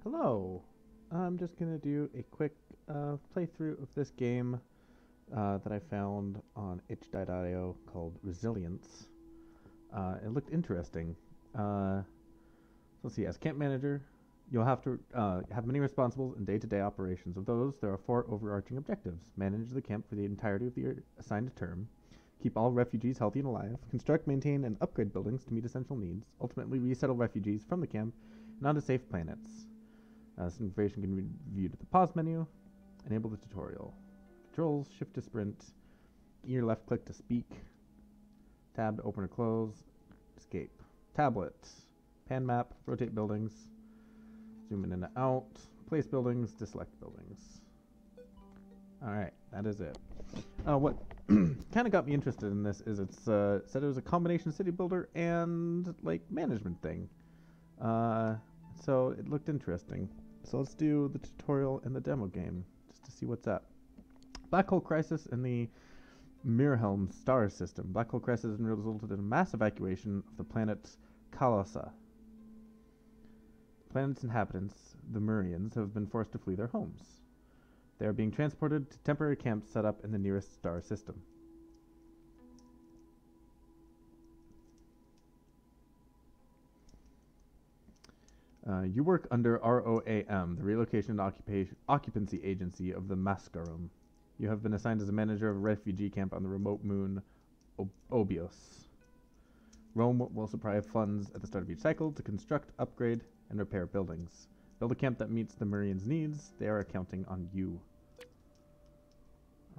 Hello. I'm just going to do a quick playthrough of this game that I found on itch.io called Resilience. It looked interesting. Let's see, as camp manager, you'll have to have many responsibles in day-to-day operations. Of those, there are four overarching objectives. Manage the camp for the entirety of the assigned term. Keep all refugees healthy and alive. Construct, maintain, and upgrade buildings to meet essential needs. Ultimately, resettle refugees from the camp and onto safe planets. This information can be viewed at the pause menu. Enable the tutorial. Controls, shift to sprint. E or left click to speak. Tab to open or close. Escape. Tablet. Pan map, rotate buildings. Zoom in and out. Place buildings, deselect buildings. Alright, that is it. What kind of got me interested in this is it's said it was a combination city builder and like management thing. So it looked interesting. So let's do the tutorial and the demo game, just to see what's up. Black hole crisis in the Mirhelm star system. Black hole crisis has resulted in a mass evacuation of the planet Kalasa. The planet's inhabitants, the Murians, have been forced to flee their homes. They are being transported to temporary camps set up in the nearest star system. You work under ROAM, the Relocation and Occupancy Agency of the Mascarum. You have been assigned as a manager of a refugee camp on the remote moon Obios. Rome will supply funds at the start of each cycle to construct, upgrade, and repair buildings. Build a camp that meets the Murians' needs. They are counting on you.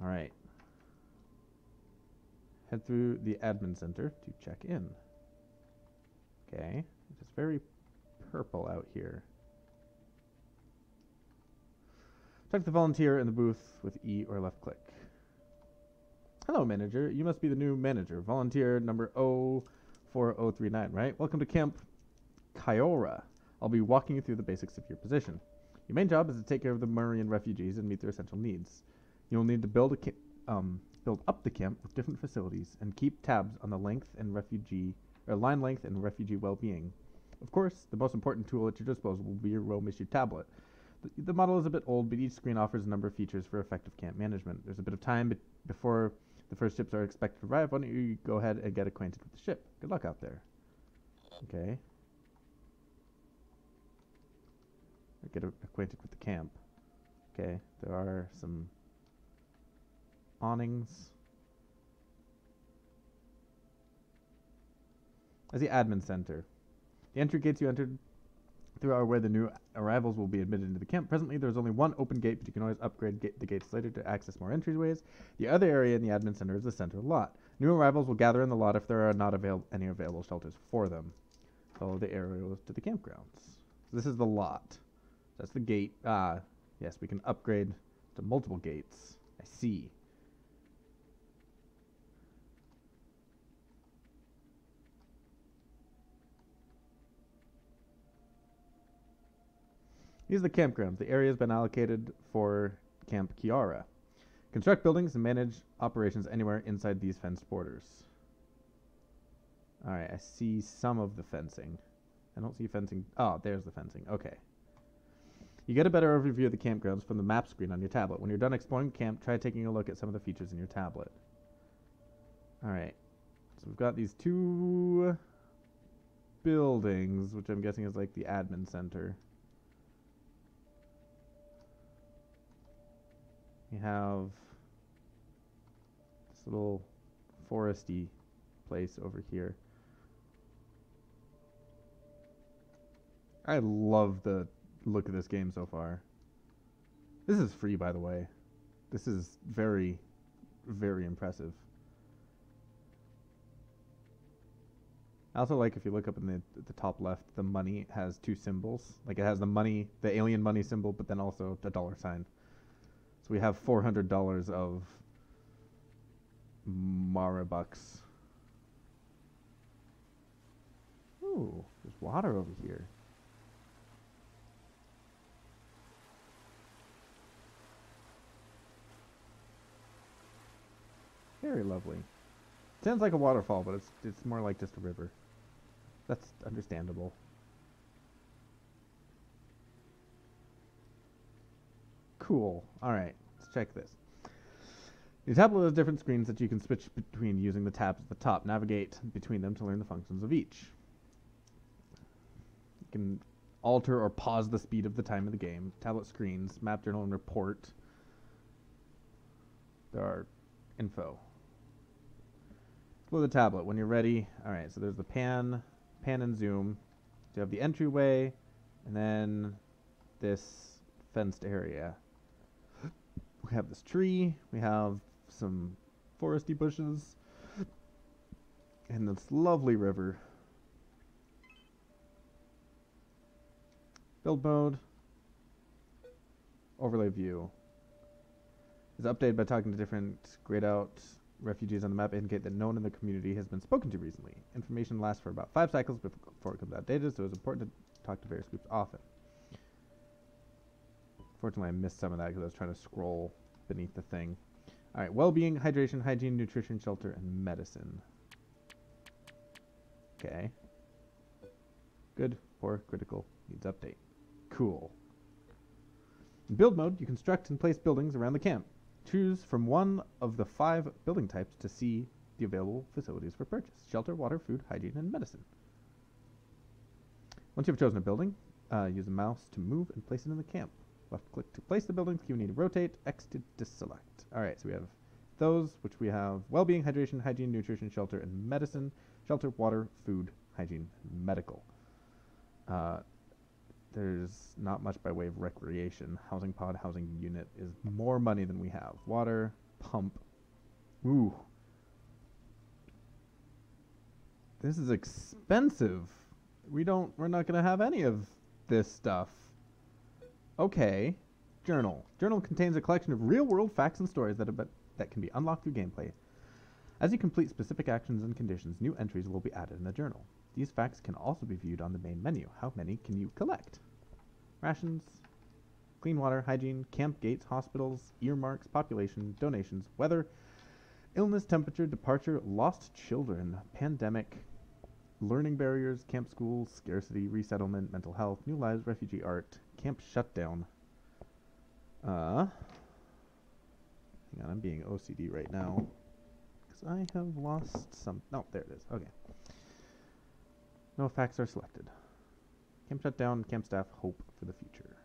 Alright. Head through the admin center to check in. Okay. It's very purple out here. Check the volunteer in the booth with E or left click. Hello, manager. You must be the new manager. Volunteer number 04039, right? Welcome to Camp Kyora. I'll be walking you through the basics of your position. Your main job is to take care of the Murian refugees and meet their essential needs. You'll need to build up the camp with different facilities and keep tabs on the length and line length and refugee well-being. Of course, the most important tool at your disposal will be your Rome issue tablet. The model is a bit old, but each screen offers a number of features for effective camp management. There's a bit of time before the first ships are expected to arrive. Why don't you go ahead and get acquainted with the ship? Good luck out there. Okay. Get acquainted with the camp. Okay, there are some awnings. As the admin center. The entry gates you entered through are where the new arrivals will be admitted into the camp. Presently, there's only one open gate, but you can always upgrade the gates later to access more entryways. The other area in the admin center is the central lot. New arrivals will gather in the lot if there are not any available shelters for them. Follow the arrows to the campgrounds. So this is the lot. That's the gate. Yes, we can upgrade to multiple gates. I see. These are the campgrounds. The area has been allocated for Camp Kiara. Construct buildings and manage operations anywhere inside these fenced borders. Alright, I see some of the fencing. I don't see fencing. Oh, there's the fencing. Okay. You get a better overview of the campgrounds from the map screen on your tablet. When you're done exploring the camp, try taking a look at some of the features in your tablet. Alright. So we've got these two buildings, which I'm guessing is like the admin center. We have this little foresty place over here. I love the look of this game so far. This is free, by the way. This is very, very impressive. I also like if you look up in the top left, the money has two symbols. Like it has the money, the alien money symbol, but then also the dollar sign. So we have $400 of Marabucks. Ooh, there's water over here. Very lovely. Sounds like a waterfall, but it's more like just a river. That's understandable. Cool. Alright, let's check this. The tablet has different screens that you can switch between using the tabs at the top. Navigate between them to learn the functions of each. You can alter or pause the speed of the time of the game. Tablet screens, map, journal, and report. There are info. Go to the tablet when you're ready. Alright, so there's the pan and zoom. So you have the entryway, and then this fenced area. We have this tree, we have some foresty bushes, and this lovely river. Build mode. Overlay view. Is updated by talking to different grayed out refugees on the map, indicate that no one in the community has been spoken to recently. Information lasts for about 5 cycles before it comes outdated, so it's important to talk to various groups often. Fortunately, I missed some of that because I was trying to scroll beneath the thing. Alright, well-being, hydration, hygiene, nutrition, shelter, and medicine. Okay. Good, poor, critical, needs update. Cool. In build mode, you construct and place buildings around the camp. Choose from one of the 5 building types to see the available facilities for purchase. Shelter, water, food, hygiene, and medicine. Once you have chosen a building, use the mouse to move and place it in the camp. Left click to place the buildings, Q need to rotate, X to deselect. Alright, so we have those, which we have well-being, hydration, hygiene, nutrition, shelter, and medicine. Shelter, water, food, hygiene, medical. There's not much by way of recreation. Housing pod, housing unit is more money than we have. Water, pump. Ooh. This is expensive. We're not gonna have any of this stuff. Okay. Journal. Journal contains a collection of real-world facts and stories that can be unlocked through gameplay. As you complete specific actions and conditions, new entries will be added in the journal. These facts can also be viewed on the main menu. How many can you collect? Rations, clean water, hygiene, camp gates, hospitals, earmarks, population, donations, weather, illness, temperature, departure, lost children, pandemic, learning barriers, camp schools, scarcity, resettlement, mental health, new lives, refugee art, camp shutdown. Hang on, I'm being OCD right now. Because I have lost some... No, there it is. Okay. No facts are selected. Camp shutdown, camp staff, hope for the future.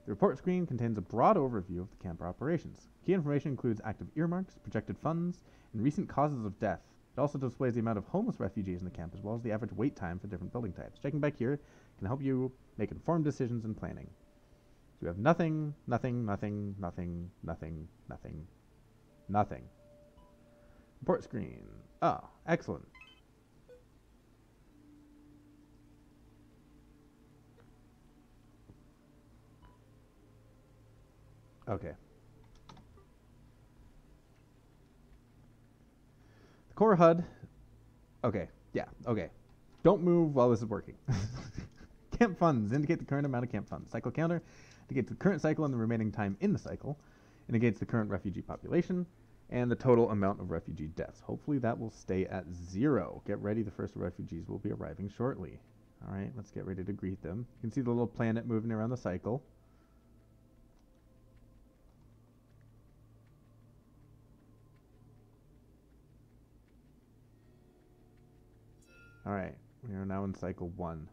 The report screen contains a broad overview of the camp operations. Key information includes active earmarks, projected funds, and recent causes of death. It also displays the amount of homeless refugees in the camp as well as the average wait time for different building types. Checking back here can help you make informed decisions and planning. So we have nothing, nothing, nothing, nothing, nothing, nothing, nothing. Report screen. Ah, excellent. Okay. The core HUD. Okay. Yeah. Okay. Don't move while this is working. Camp funds indicate the current amount of camp funds. Cycle counter indicates the current cycle and the remaining time in the cycle. Indicates the current refugee population and the total amount of refugee deaths. Hopefully that will stay at 0. Get ready. The first refugees will be arriving shortly. All right. Let's get ready to greet them. You can see the little planet moving around the cycle. Alright, we are now in cycle 1.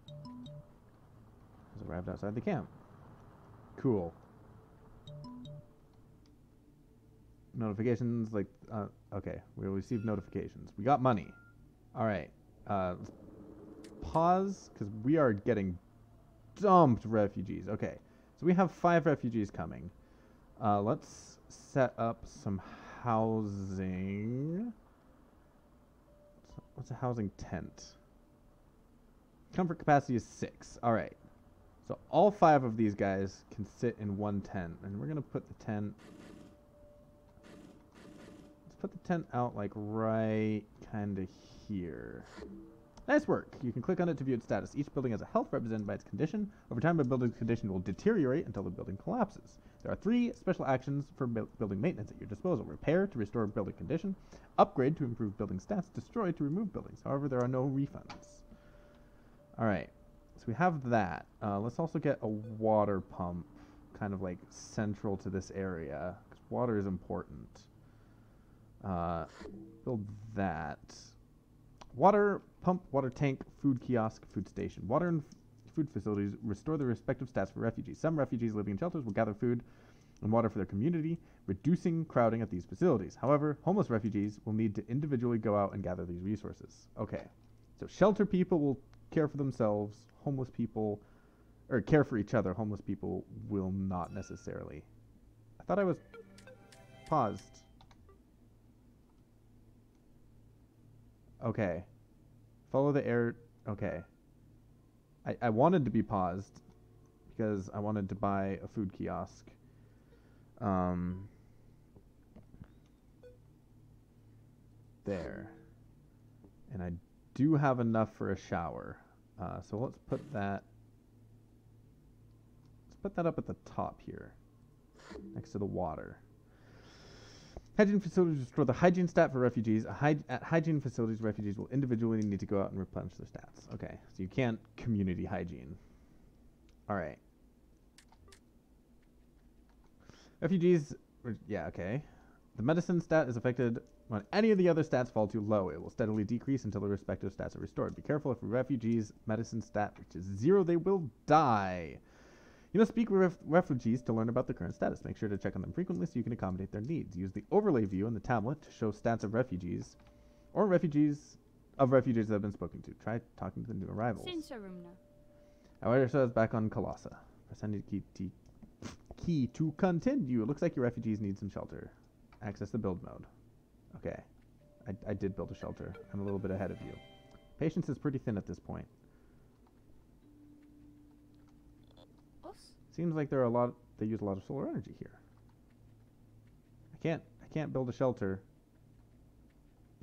Has arrived outside the camp. Cool. Notifications, like, okay, we received notifications. We got money. Alright, let's pause, because we are getting dumped refugees. Okay, so we have 5 refugees coming. Let's set up some housing. What's a housing tent? Comfort capacity is 6. Alright. So all 5 of these guys can sit in one tent. And we're going to put the tent... Let's put the tent out like right kind of here. Nice work. You can click on it to view its status. Each building has a health represented by its condition. Over time, a building's condition will deteriorate until the building collapses. There are 3 special actions for building maintenance at your disposal. Repair to restore building condition. Upgrade to improve building stats. Destroy to remove buildings. However, there are no refunds. Alright. So we have that. Let's also get a water pump kind of like central to this area, because water is important. Build that. Water pump, water tank, food kiosk, food station. Water and food facilities restore their respective stats for refugees. Some refugees living in shelters will gather food and water for their community, reducing crowding at these facilities. However, homeless refugees will need to individually go out and gather these resources. Okay. So shelter people will care for themselves. Homeless people, or care for each other. Homeless people will not necessarily. I thought I was paused. Okay. Follow the air. Okay. I wanted to be paused because I wanted to buy a food kiosk. There. And I do have enough for a shower. So let's put that up at the top here, next to the water. Hygiene facilities restore the hygiene stat for refugees. At hygiene facilities, refugees will individually need to go out and replenish their stats. Okay, so you can't community hygiene. All right. Refugees, yeah, okay. The medicine stat is affected when any of the other stats fall too low. It will steadily decrease until the respective stats are restored. Be careful, if a refugee's medicine stat reaches 0, they will die. You must speak with refugees to learn about their current status. Make sure to check on them frequently so you can accommodate their needs. Use the overlay view in the tablet to show stats of refugees or refugees that have been spoken to. Try talking to the new arrivals. Ahoy says back on Colossa. Press any key to continue. It looks like your refugees need some shelter. Access the build mode. Okay. I did build a shelter. I'm a little bit ahead of you. Patience is pretty thin at this point. Seems like they use a lot of solar energy here. I can't build a shelter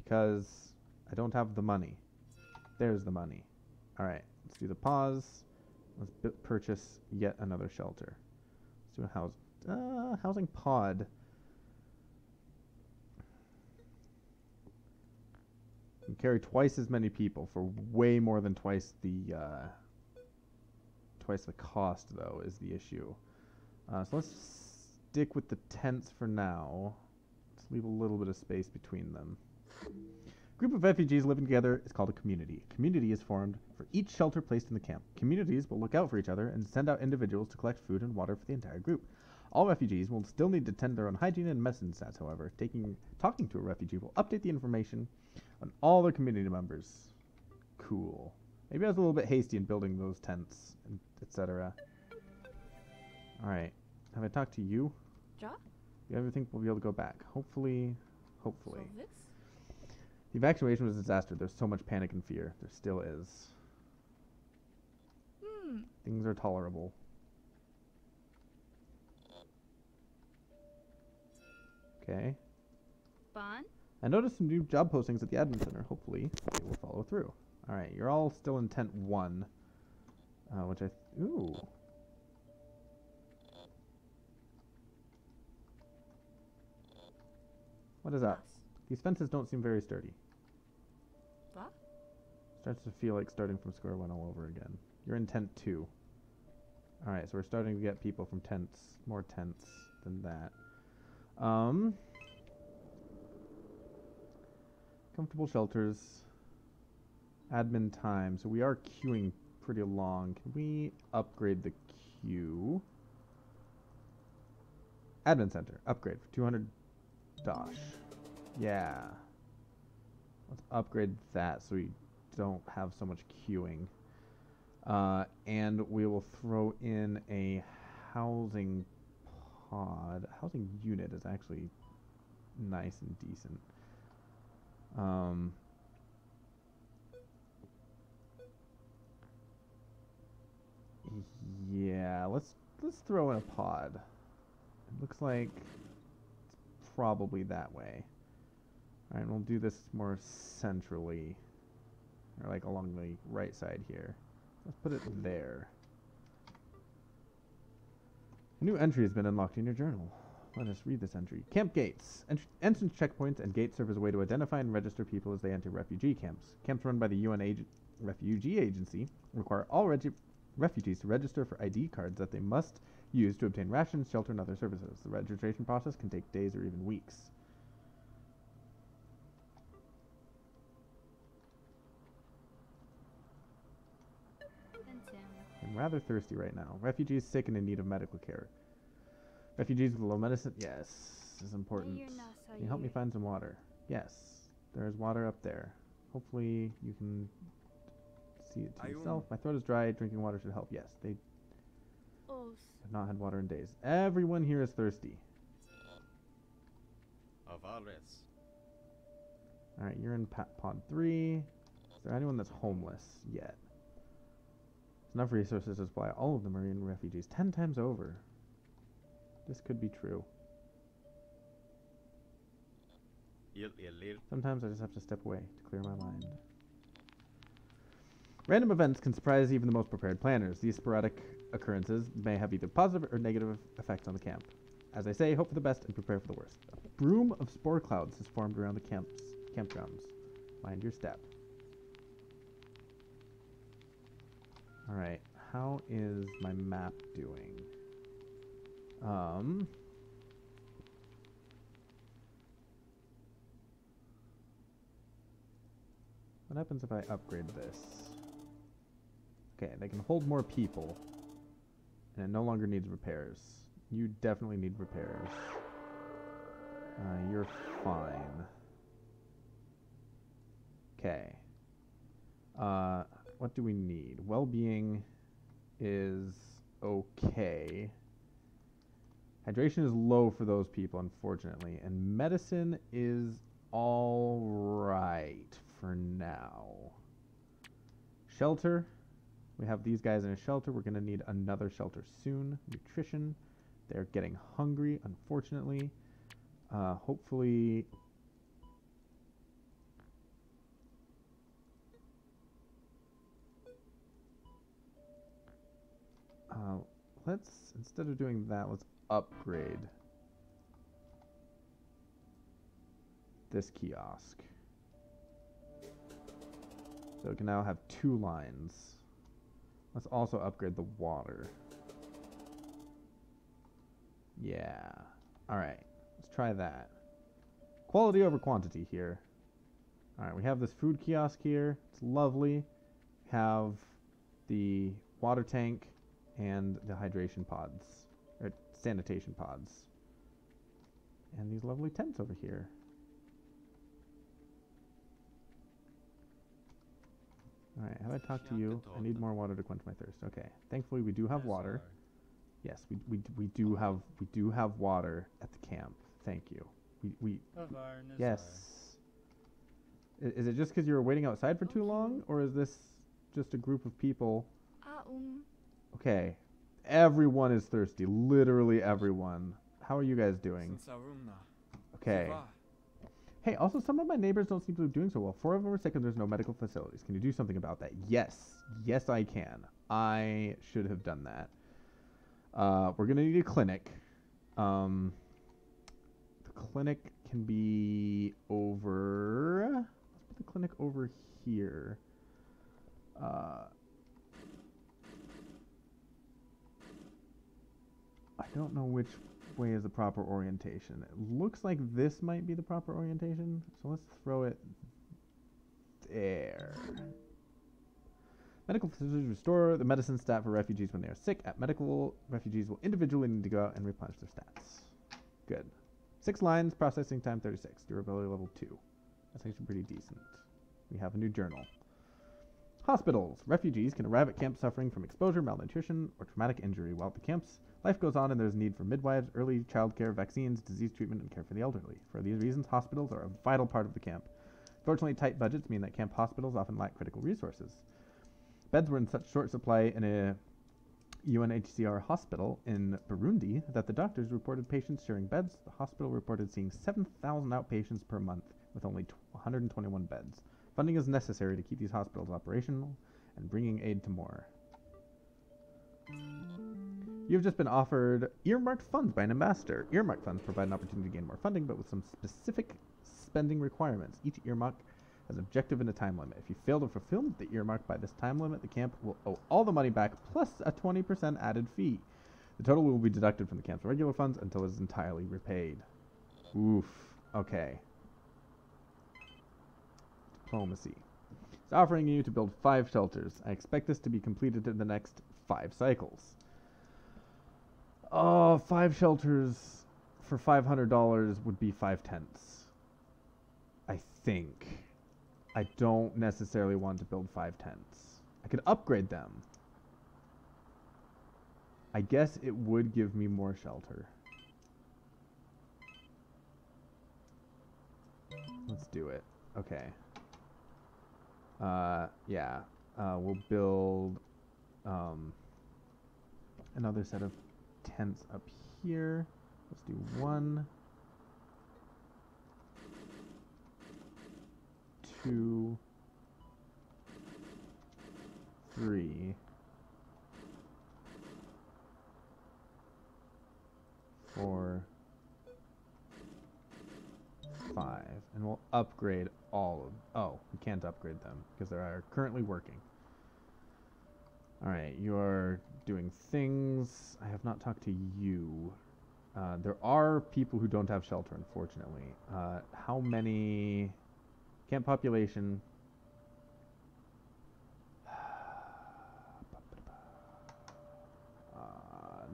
because I don't have the money. There's the money. All right, let's do the pause. Let's purchase yet another shelter. Let's do a housing pod. You can carry twice as many people for way more than twice the cost, though, is the issue. So let's stick with the tents for now. Let's leave a little bit of space between them. A group of refugees living together is called a community. A community is formed for each shelter placed in the camp. Communities will look out for each other and send out individuals to collect food and water for the entire group. All refugees will still need to tend their own hygiene and medicine stats, however. Talking to a refugee will update the information on all their community members. Cool. Maybe I was a little bit hasty in building those tents, etc. Alright. Have I talked to you? Ja? You ever think we'll be able to go back? Hopefully. Hopefully. The evacuation was a disaster. There's so much panic and fear. There still is. Things are tolerable. Okay. Bon? I noticed some new job postings at the admin center. Hopefully, they will follow through. Alright, you're all still in tent 1. Which ooh. What is that? These fences don't seem very sturdy. What? Starts to feel like starting from square one all over again. You're in tent 2. Alright, so we're starting to get people from more tents than that. Comfortable shelters. Admin time. So we are queuing pretty long. Can we upgrade the queue? Admin center. Upgrade for 200 dosh. Yeah. Let's upgrade that so we don't have so much queuing. And we will throw in a housing pod. Housing unit is actually nice and decent. Yeah, let's throw in a pod. It looks like it's probably that way. Alright, we'll do this more centrally. or like along the right side here. Let's put it there. A new entry has been unlocked in your journal. Let us read this entry. Camp gates. Entrance checkpoints and gates serve as a way to identify and register people as they enter refugee camps. Camps run by the UN Refugee Agency require all refugees to register for ID cards that they must use to obtain rations, shelter, and other services. The registration process can take days or even weeks. I'm rather thirsty right now. Refugees sick and in need of medical care. Refugees with low medicine. Yes, this is important. Can you help me find some water? Yes, there's water up there. Hopefully you can see it to yourself. My throat is dry. Drinking water should help. Yes, they have not had water in days. Everyone here is thirsty. Alright, you're in pod 3. Is there anyone that's homeless yet? Enough resources to supply all of the Marine refugees 10 times over. This could be true. Sometimes I just have to step away to clear my mind. Random events can surprise even the most prepared planners. These sporadic occurrences may have either positive or negative effects on the camp. As I say, hope for the best and prepare for the worst. A broom of spore clouds has formed around the campgrounds. Mind your step. Alright, how is my map doing? What happens if I upgrade this? Okay, they can hold more people, and it no longer needs repairs. You definitely need repairs. You're fine. Okay. What do we need? Well-being is okay. Hydration is low for those people, unfortunately. And medicine is alright for now. Shelter. We have these guys in a shelter. We're going to need another shelter soon. Nutrition. They're getting hungry, unfortunately. Hopefully... let's, instead of doing that, let's upgrade this kiosk. So it can now have 2 lines. Let's also upgrade the water. Yeah. Alright, let's try that. Quality over quantity here. Alright, we have this food kiosk here. It's lovely. We have the water tank and the hydration pods, or sanitation pods. And these lovely tents over here. Alright, have I talked to you? I need more water to quench my thirst. Okay. Thankfully we do have water. Yes, we do have water at the camp. Thank you. Yes. Is it just because you were waiting outside for too long, or is this just a group of people? Okay. Everyone is thirsty. Literally everyone. How are you guys doing? Okay. Hey, also some of my neighbors don't seem to be doing so well. 4 of them are sick and there's no medical facilities. Can you do something about that? Yes. Yes, I can. I should have done that. We're going to need a clinic. The clinic can be over... Let's put the clinic over here. I don't know which way is the proper orientation. It looks like this might be the proper orientation, so let's throw it there. Medical facilities restore the medicine stat for refugees when they are sick. At medical, refugees will individually need to go out and replenish their stats. Good. 6 lines, processing time 36, durability level 2. That's actually pretty decent. We have a new journal. Hospitals. Refugees can arrive at camps suffering from exposure, malnutrition, or traumatic injury. While at the camps, life goes on and there's need for midwives, early child care, vaccines, disease treatment, and care for the elderly. For these reasons, hospitals are a vital part of the camp. Fortunately, tight budgets mean that camp hospitals often lack critical resources. Beds were in such short supply in a UNHCR hospital in Burundi that the doctors reported patients sharing beds. The hospital reported seeing 7,000 outpatients per month with only 121 beds. Funding is necessary to keep these hospitals operational and bringing aid to more. You've just been offered earmarked funds by an ambassador. Earmarked funds provide an opportunity to gain more funding, but with some specific spending requirements. Each earmark has an objective and a time limit. If you fail to fulfill the earmark by this time limit, the camp will owe all the money back plus a 20% added fee. The total will be deducted from the camp's regular funds until it is entirely repaid. Oof. Okay. Diplomacy. It's offering you to build 5 shelters. I expect this to be completed in the next 5 cycles. Oh, 5 shelters for $500 would be 5/10. I think. I don't necessarily want to build 5/10. I could upgrade them. I guess it would give me more shelter. Let's do it. Okay. Yeah. We'll build another set of tents up here. Let's do 1, 2, 3, 4, 5, and we'll upgrade all of. Oh, we can't upgrade them because they are currently working. All right, you are doing things. I have not talked to you. There are people who don't have shelter, unfortunately. How many? Camp population.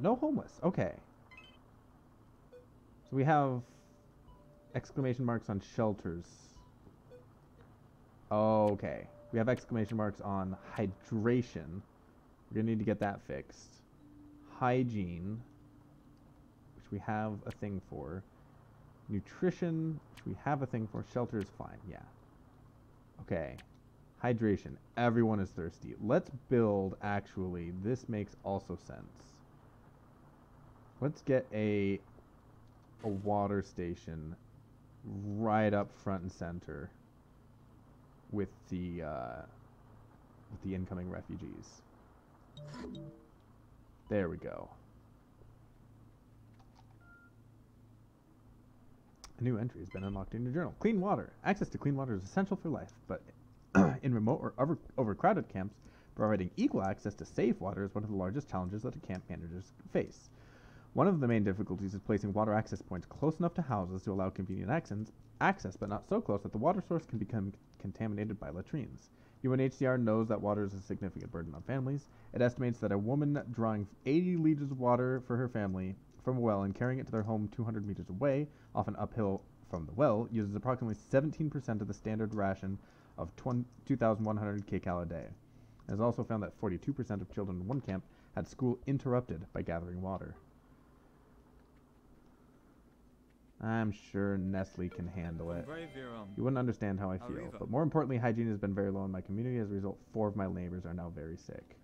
No homeless. Okay. So we have exclamation marks on shelters. Okay. We have exclamation marks on hydration. We're going to need to get that fixed. Hygiene, which we have a thing for. Nutrition, which we have a thing for. Shelter is fine. Yeah. Okay. Hydration. Everyone is thirsty. Let's build, actually, this makes also sense. Let's get a water station right up front and center with the incoming refugees. There we go. A new entry has been unlocked in your journal. Clean water. Access to clean water is essential for life, but in remote or overcrowded camps, providing equal access to safe water is one of the largest challenges that the camp managers face. One of the main difficulties is placing water access points close enough to houses to allow convenient access, but not so close that the water source can become contaminated by latrines. UNHCR knows that water is a significant burden on families. It estimates that a woman drawing 80 liters of water for her family from a well and carrying it to their home 200 meters away, often uphill from the well, uses approximately 17% of the standard ration of 2,100 kcal a day. It has also found that 42% of children in one camp had school interrupted by gathering water. I'm sure Nestle can handle it. You wouldn't understand how I feel, but more importantly, hygiene has been very low in my community. As a result, 4 of my neighbors are now very sick.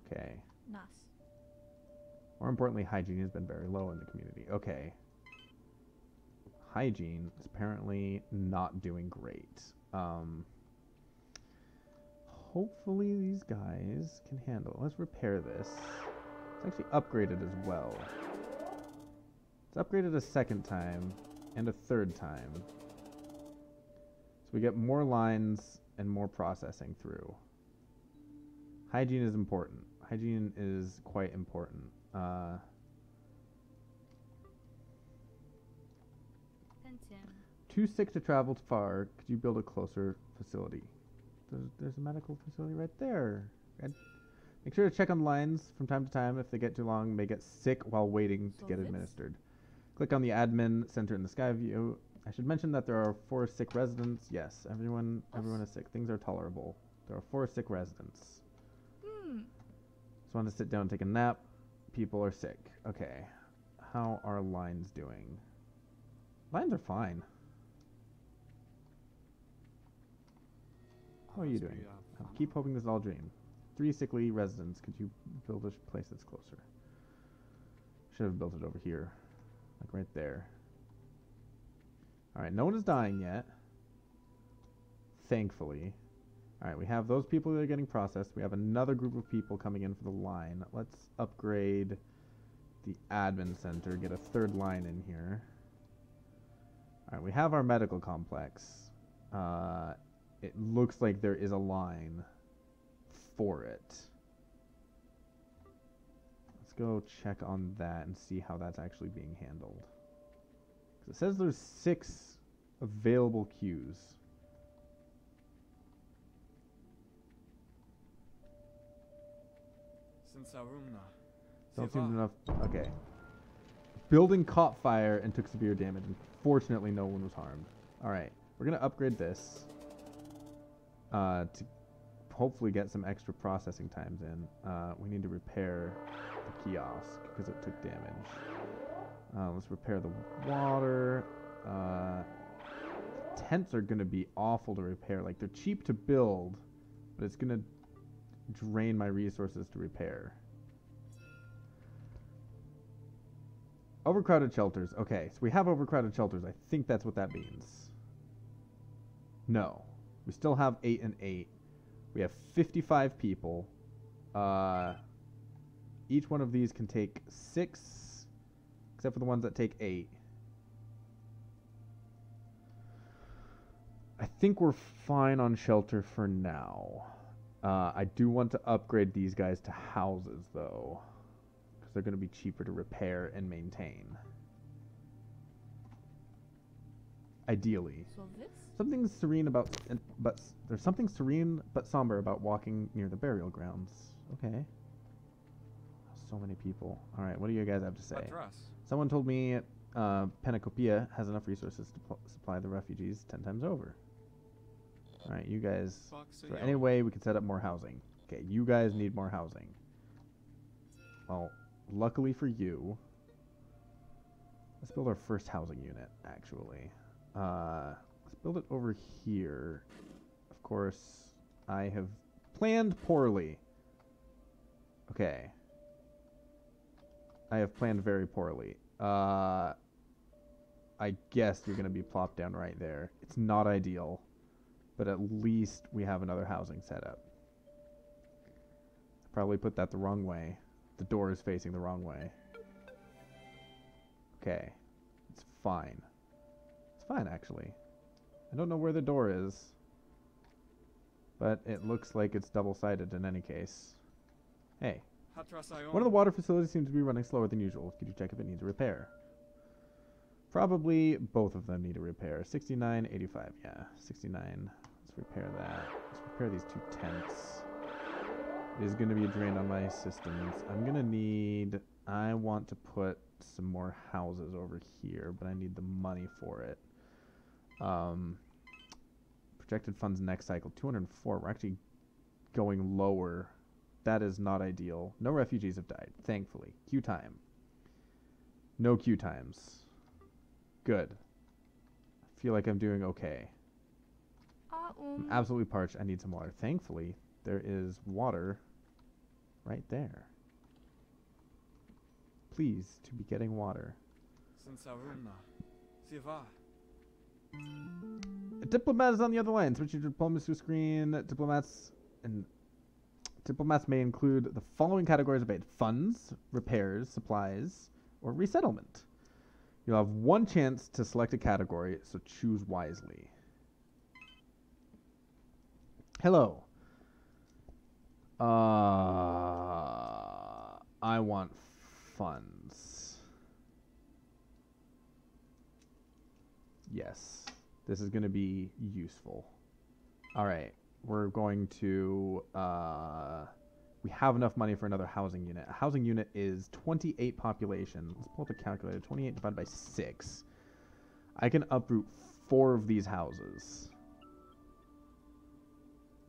Okay. Nice. More importantly, hygiene has been very low in the community. Okay. Hygiene is apparently not doing great. Hopefully these guys can handle it. Let's repair this. It's actually upgraded as well. It's upgraded a second time and a third time. So we get more lines and more processing through. Hygiene is important. Hygiene is quite important. Too sick to travel far. Could you build a closer facility? There's a medical facility right there. Make sure to check on lines from time to time. If they get too long, may get sick while waiting to get administered. Click on the admin center in the sky view. I should mention that there are 4 sick residents. Yes, everyone is sick. Things are tolerable. There are 4 sick residents. Just want to sit down and take a nap. People are sick. Okay. How are lines doing? Lines are fine. How are you doing? Keep hoping this is all a dream. 3 sickly residents. Could you build a place that's closer? Should have built it over here. Like right there. Alright, no one is dying yet. thankfully. Alright, we have those people that are getting processed. We have another group of people coming in for the line. Let's upgrade the admin center, get a third line in here. Alright, we have our medical complex. It looks like there is a line for it. Let's go check on that and see how that's actually being handled. 'Cause it says there's 6 available queues. Don't seem enough. Okay. Building caught fire and took severe damage. Unfortunately, no one was harmed. Alright, we're going to upgrade this to hopefully get some extra processing times in. We need to repair the kiosk because it took damage. Let's repair the water. Tents are going to be awful to repair. Like, they're cheap to build, but it's going to drain my resources to repair. Overcrowded shelters. Okay, so we have overcrowded shelters. I think that's what that means. No. We still have 8 and 8. We have 55 people. Each one of these can take 6, except for the ones that take 8. I think we're fine on shelter for now. I do want to upgrade these guys to houses, though, because they're going to be cheaper to repair and maintain. Ideally. So this? Something serene about, but there's something serene but somber about walking near the burial grounds. Okay. So many people. All right, what do you guys have to say? Someone told me Panacopia has enough resources to supply the refugees 10 times over. All right, you guys. Is there any way we can set up more housing? Okay, you guys need more housing. Well, luckily for you, let's build our first housing unit, actually. Let's build it over here. Of course, I have planned poorly. Okay. I have planned very poorly. I guess you're going to be plopped down right there. It's not ideal, but at least we have another housing setup. I probably put that the wrong way. The door is facing the wrong way. Okay. It's fine. It's fine, actually. I don't know where the door is, but it looks like it's double-sided in any case. Hey. One of the water facilities seems to be running slower than usual. Could you check if it needs a repair? Probably both of them need a repair. 69, 85. Yeah, 69. Let's repair that. Let's repair these 2 tents. It is going to be a drain on my systems. I'm going to need... I want to put some more houses over here, but I need the money for it. Projected funds next cycle, 204. We're actually going lower. That is not ideal. No refugees have died, thankfully. Queue time. No queue times. Good. I feel like I'm doing okay. I'm absolutely parched. I need some water. Thankfully, there is water right there. Pleased to be getting water. A diplomat is on the other line. Switch your diplomacy screen. Diplomats may include the following categories of aid: funds, repairs, supplies, or resettlement. You'll have 1 chance to select a category, so choose wisely. Hello. I want funds. Yes. This is going to be useful. Alright. We're going to... we have enough money for another housing unit. A housing unit is 28 population. Let's pull up a calculator. 28 divided by 6. I can uproot 4 of these houses.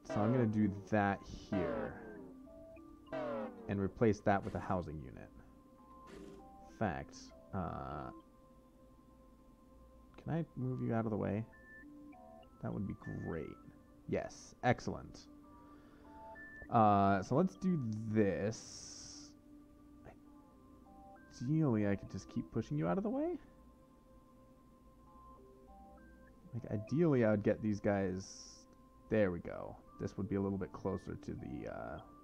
So I'm going to do that here. And replace that with a housing unit. In fact, can I move you out of the way? That would be great. Yes, excellent. So let's do this. Ideally, I could just keep pushing you out of the way. Like, ideally, I would get these guys There we go. This would be a little bit closer to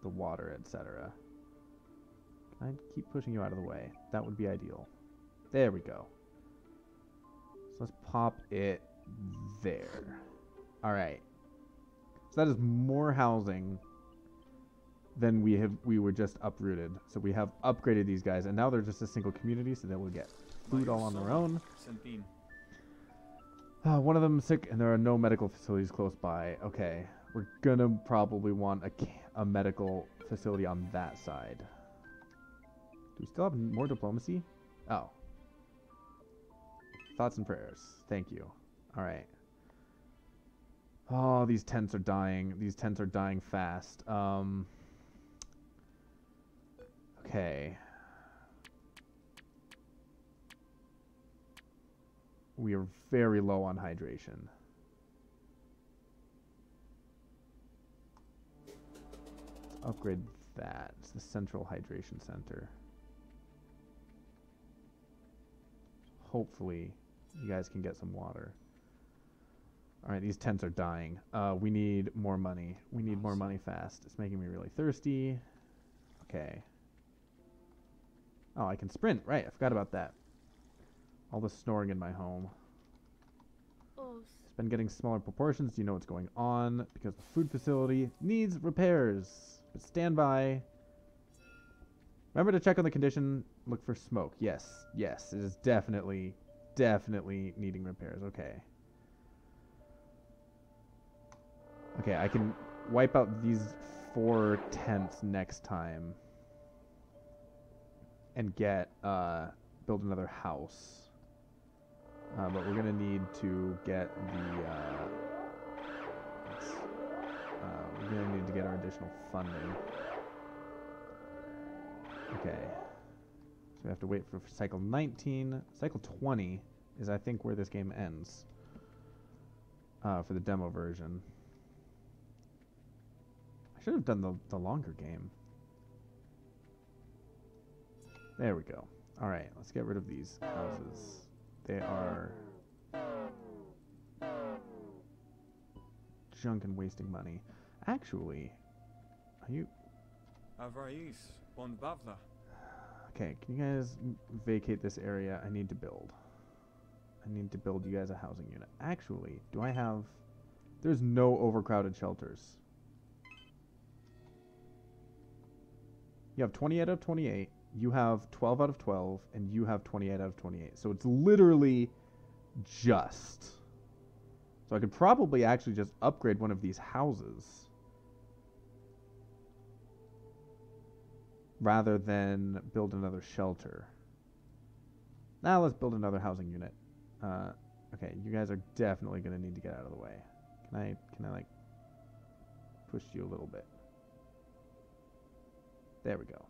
the water, etc. Can I keep pushing you out of the way? That would be ideal. There we go. So let's pop it there. All right. So that is more housing than we were just uprooted. So we have upgraded these guys, and now they're just a single community, so they will get food all on their own. One of them is sick, and there are no medical facilities close by. Okay, we're gonna probably want a medical facility on that side. Do we still have more diplomacy? Oh. Thoughts and prayers. Thank you. All right. Oh, these tents are dying. These tents are dying fast. Okay. We are very low on hydration. Let's upgrade that. It's the central hydration center. Hopefully, you guys can get some water. Alright, these tents are dying. We need more money. We need more money fast. It's making me really thirsty. Okay. Oh, I can sprint. Right, I forgot about that. All the snoring in my home. It's been getting smaller proportions. Do you know what's going on? Because the food facility needs repairs. But stand by. Remember to check on the condition. Look for smoke. Yes, yes. It is definitely needing repairs. Okay. Okay, I can wipe out these 4 tents next time. And get, build another house. But we're gonna need to get we're gonna need to get our additional funding. Okay. So we have to wait for cycle 19. Cycle 20 is, I think, where this game ends. For the demo version. I should have done the longer game. There we go. Alright, let's get rid of these houses. They are junk and wasting money. Actually, are you... Okay, can you guys vacate this area? I need to build. I need to build you guys a housing unit. Actually, do I have... There's no overcrowded shelters. You have 20 out of 28. You have 12 out of 12, and you have 28 out of 28. So it's literally just. So I could probably actually just upgrade one of these houses rather than build another shelter. Now let's build another housing unit. Okay, you guys are definitely going to need to get out of the way. Can I like push you a little bit? There we go.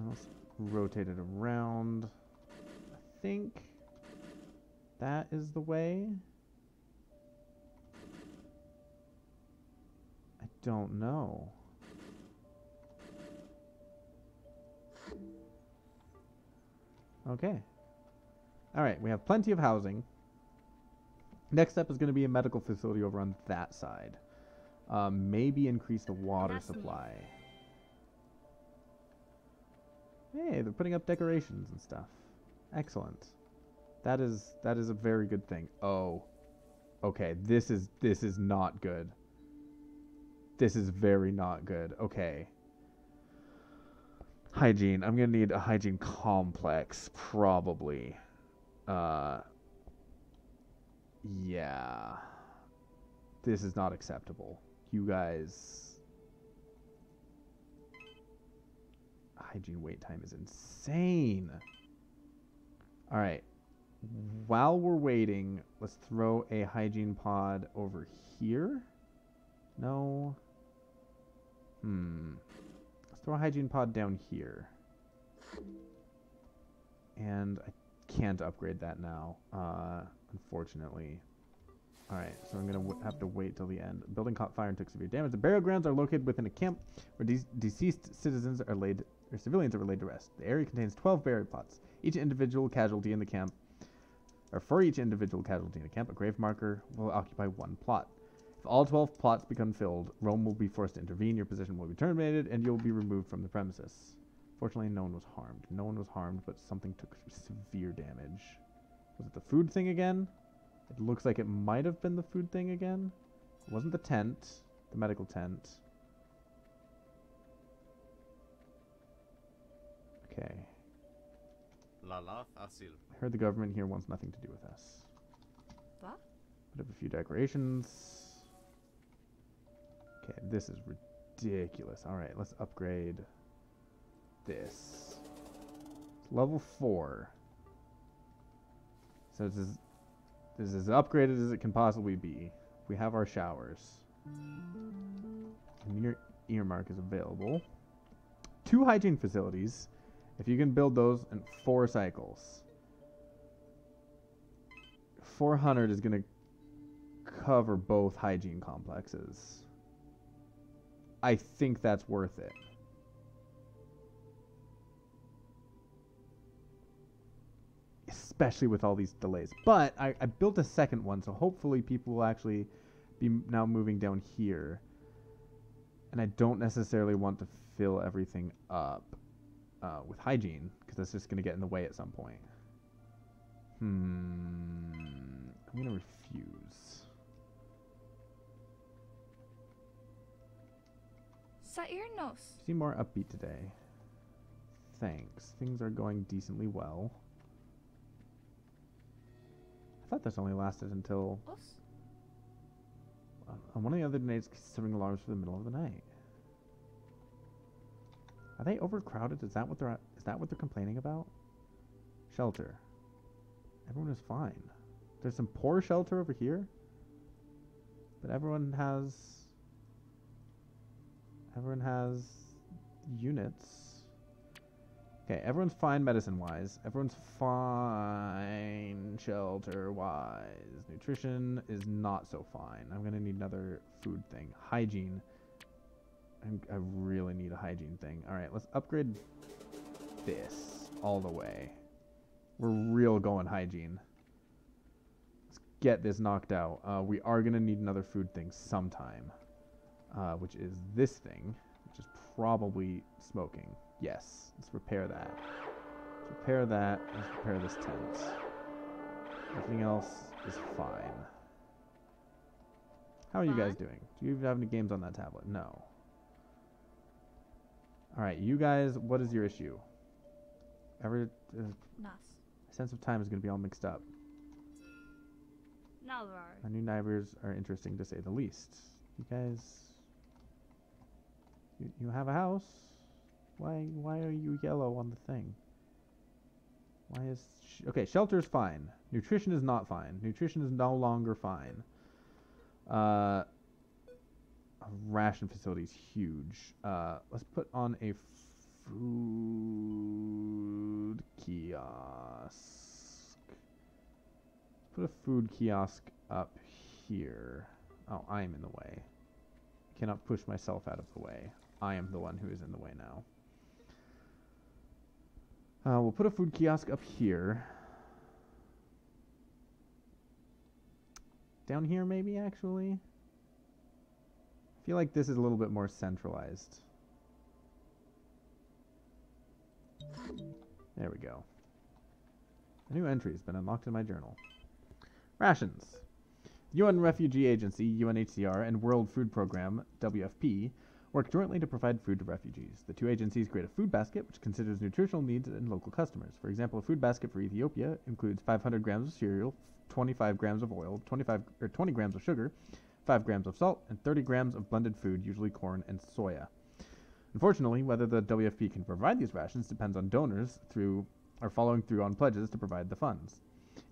Let's rotate it around. I think that is the way. I don't know. Okay. Alright, we have plenty of housing. Next step is going to be a medical facility over on that side. Maybe increase the water supply. Hey, they're putting up decorations and stuff. Excellent. That is a very good thing. Oh. Okay, this is not good. This is very not good. Okay. Hygiene. I'm going to need a hygiene complex probably. Yeah. This is not acceptable. You guys... Hygiene wait time is insane. Alright. While we're waiting, let's throw a hygiene pod over here. No. Let's throw a hygiene pod down here. And I can't upgrade that now, unfortunately. Alright, so I'm going to have to wait till the end. Building caught fire and took severe damage. The burial grounds are located within a camp where deceased citizens are laid, or civilians are laid to rest. The area contains 12 burial plots. Each individual casualty in the camp Or for each individual casualty in a camp, a grave marker will occupy one plot. If all 12 plots become filled, Rome will be forced to intervene, your position will be terminated, and you'll be removed from the premises. Fortunately, no one was harmed. No one was harmed, but something took severe damage. Was it the food thing again? It looks like it might have been the food thing again. It wasn't the tent, the medical tent. Okay. I heard the government here wants nothing to do with us. What? Put up a few decorations. Okay, this is ridiculous. Alright, let's upgrade this. It's level 4. So this is as upgraded as it can possibly be. We have our showers. And your earmark is available. 2 hygiene facilities. If you can build those in 4 cycles. 400 is going to cover both hygiene complexes. I think that's worth it. Especially with all these delays. But I built a second one, so hopefully people will actually be now moving down here. And I don't necessarily want to fill everything up with hygiene, because that's just going to get in the way at some point. I'm going to refuse. Sairnos. Seem more upbeat today. Thanks. Things are going decently well. I thought this only lasted until on one of the other nights, considering alarms for the middle of the night. Are they overcrowded? Is that what they're complaining about? Shelter. Everyone is fine. There's some poor shelter over here, but everyone has units. Okay, everyone's fine medicine-wise. Everyone's fine shelter-wise. Nutrition is not so fine. I'm going to need another food thing. Hygiene. I really need a hygiene thing. Alright, let's upgrade this all the way. We're real going hygiene. Let's get this knocked out. We are going to need another food thing sometime. Which is this thing. Which is probably smoking. Yes, let's repair that. Let's repair that. Let's repair this tent. Everything else is fine. How are you guys doing? Do you have any games on that tablet? No. Alright, you guys, what is your issue? My sense of time is going to be all mixed up. My new neighbors are interesting to say the least. You guys... You have a house? Why are you yellow on the thing? Why is... okay, shelter is fine. Nutrition is not fine. Nutrition is no longer fine. A ration facility is huge. Let's put on a food kiosk. Put a food kiosk up here. Oh, I am in the way. I cannot push myself out of the way. I am the one who is in the way now. We'll put a food kiosk up here. Down here, maybe, actually? I feel like this is a little bit more centralized. There we go. A new entry has been unlocked in my journal. Rations. UN Refugee Agency, UNHCR, and World Food Program, WFP, work jointly to provide food to refugees. The two agencies create a food basket which considers nutritional needs and local customers. For example, a food basket for Ethiopia includes 500 grams of cereal, 25 grams of oil, 20 grams of sugar, 5 grams of salt, and 30 grams of blended food, usually corn and soya. Unfortunately, whether the WFP can provide these rations depends on donors following through on pledges to provide the funds.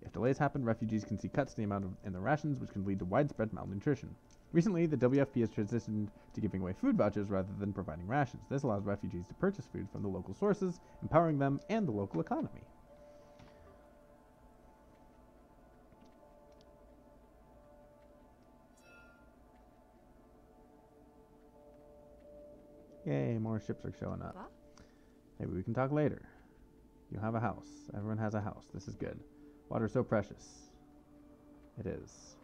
If delays happen, refugees can see cuts to the amount in the rations, which can lead to widespread malnutrition. Recently, the WFP has transitioned to giving away food vouchers rather than providing rations. This allows refugees to purchase food from the local sources, empowering them and the local economy. Yay, more ships are showing up. What? Maybe we can talk later. You have a house. Everyone has a house. This is good. Water so precious. It is.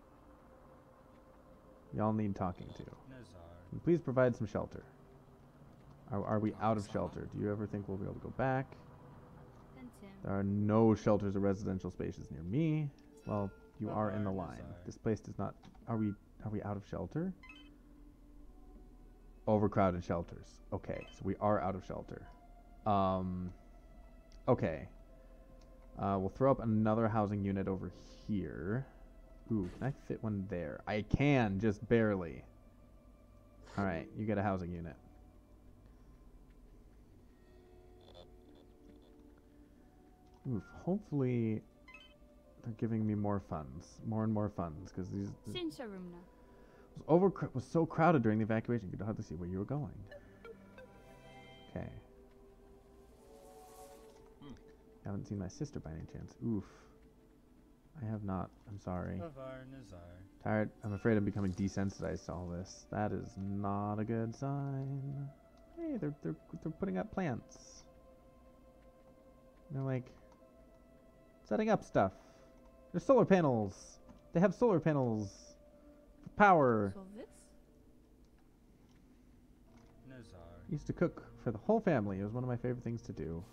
Y'all need talking to. And please provide some shelter. Are we out of shelter? Do you ever think we'll be able to go back? There are no shelters or residential spaces near me. Well, you are in the line. This place does not... Are we out of shelter? Overcrowded shelters. Okay, so we are out of shelter. Okay. We'll throw up another housing unit over here. Ooh, can I fit one there? I can, just barely. Alright, you get a housing unit. Oof, hopefully they're giving me more funds. More and more funds, because these... was so crowded during the evacuation, you could hardly see where you were going. Okay. Haven't seen my sister by any chance. Oof. I have not. I'm sorry. Tired. I'm afraid I'm becoming desensitized to all this. That is not a good sign. Hey, they're putting up plants. They're like setting up stuff. There's solar panels. They have solar panels for power. So this? Used to cook for the whole family. It was one of my favorite things to do.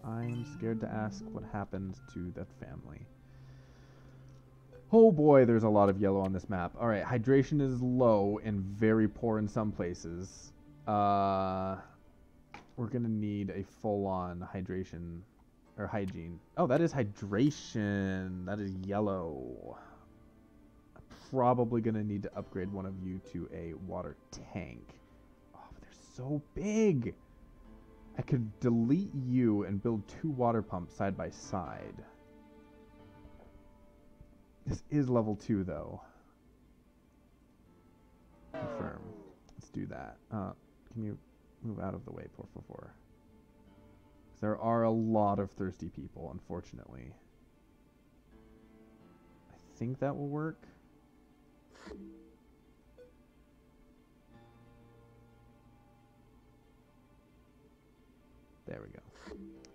I'm scared to ask what happened to that family. Oh boy, there's a lot of yellow on this map. Alright, hydration is low and very poor in some places. We're gonna need a full-on hydration, or hygiene. Oh, that is hydration. That is yellow. I'm probably gonna need to upgrade one of you to a water tank. Oh, but they're so big. I could delete you and build 2 water pumps side by side. This is level 2 though. Confirm. Let's do that. Can you move out of the way, por favor? There are a lot of thirsty people, unfortunately. I think that will work. There we go.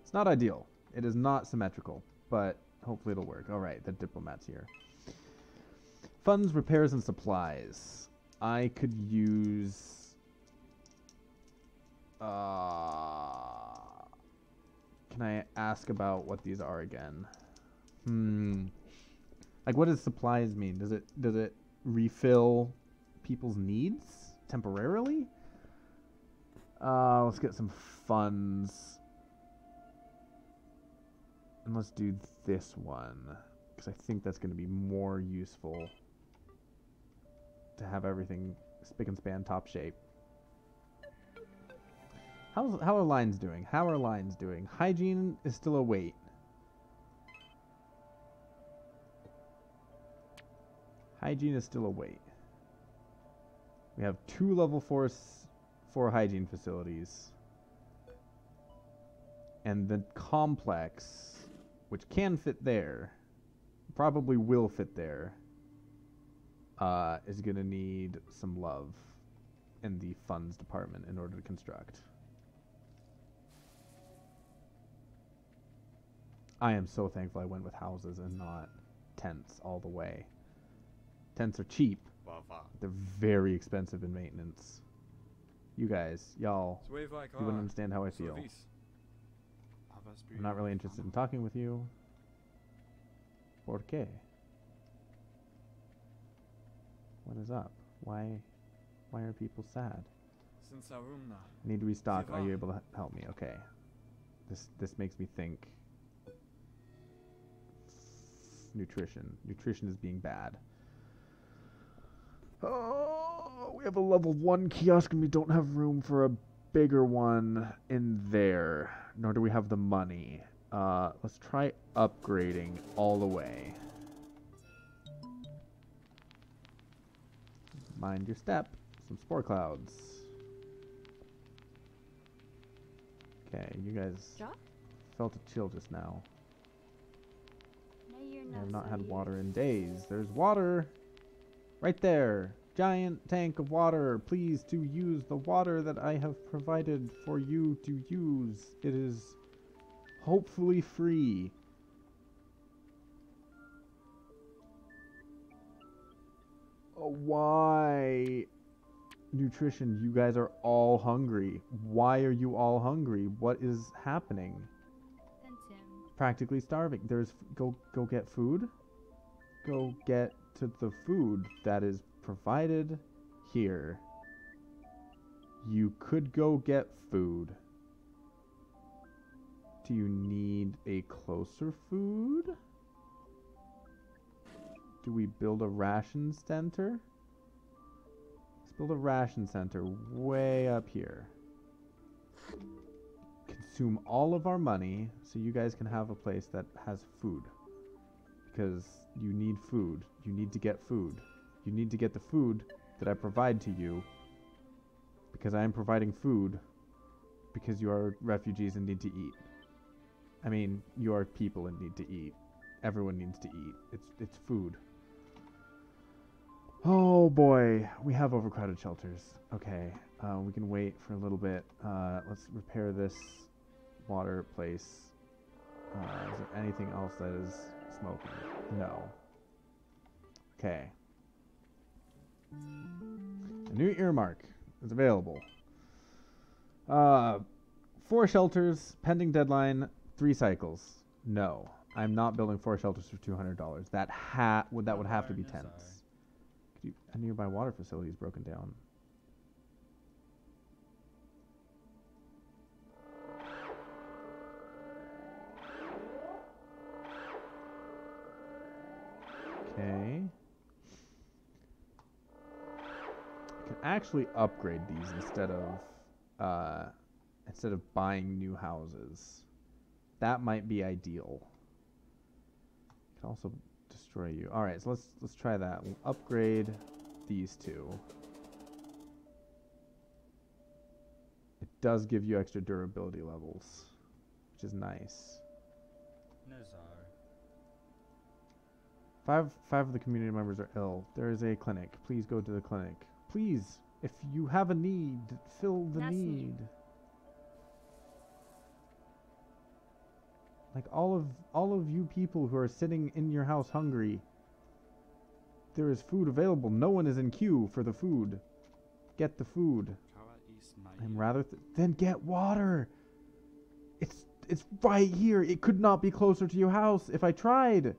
It's not ideal. It is not symmetrical, but hopefully it'll work. Alright, the diplomat's here. Funds, repairs, and supplies. I could use... can I ask about what these are again? Like, what does supplies mean? Does it refill people's needs temporarily? Let's get some funds. And let's do this one, because I think that's going to be more useful to have everything spick and span top shape. How are lines doing? How are lines doing? Hygiene is still a wait. Hygiene is still a wait. We have 2 level 4 hygiene facilities. And the complex, which can fit there, probably will fit there, is going to need some love in the funds department in order to construct. I am so thankful I went with houses and not tents all the way. Tents are cheap. They're very expensive in maintenance. You guys, y'all, you wouldn't understand how I feel. I'm not really interested in talking with you. ¿Por qué? What is up? Why are people sad? I need to restock. Are you able to help me? Okay. This makes me think. Nutrition. Nutrition is being bad. Oh, we have a level 1 kiosk and we don't have room for a bigger one in there. Nor do we have the money. Let's try upgrading all the way. Mind your step. Some spore clouds. Okay, you guys felt a chill just now. I have not had water in days. There's water! Right there! Giant tank of water! Please to use the water that I have provided for you to use. It is hopefully free. Why? Nutrition, you guys are all hungry. Why are you all hungry? What is happening? Practically starving. Go get food. Go get to the food that is provided here. You could go get food. Do you need a closer food? Do we build a ration center? Let's build a ration center way up here. Consume all of our money so you guys can have a place that has food. Because you need food. You need to get food. You need to get the food that I provide to you. Because I am providing food. Because you are refugees and need to eat. I mean, you are people and need to eat. Everyone needs to eat. It's food. Oh boy, we have overcrowded shelters. Okay, we can wait for a little bit. Let's repair this water place. Is there anything else that is smoking? No. Okay. A new earmark is available. 4 shelters, pending deadline, 3 cycles. No, I'm not building 4 shelters for $200. That would have to be tents. A nearby water facility is broken down. Okay. I can actually upgrade these instead of buying new houses. That might be ideal. Can also destroy you. All right, so let's try that. We'll upgrade these 2. It does give you extra durability levels, which is nice. Five of the community members are ill. There is a clinic. Please go to the clinic. Please, if you have a need, fill the need. Like all of you people who are sitting in your house hungry, there is food available. No one is in queue for the food. Get the food. I'm rather then get water. It's right here. It could not be closer to your house if I tried.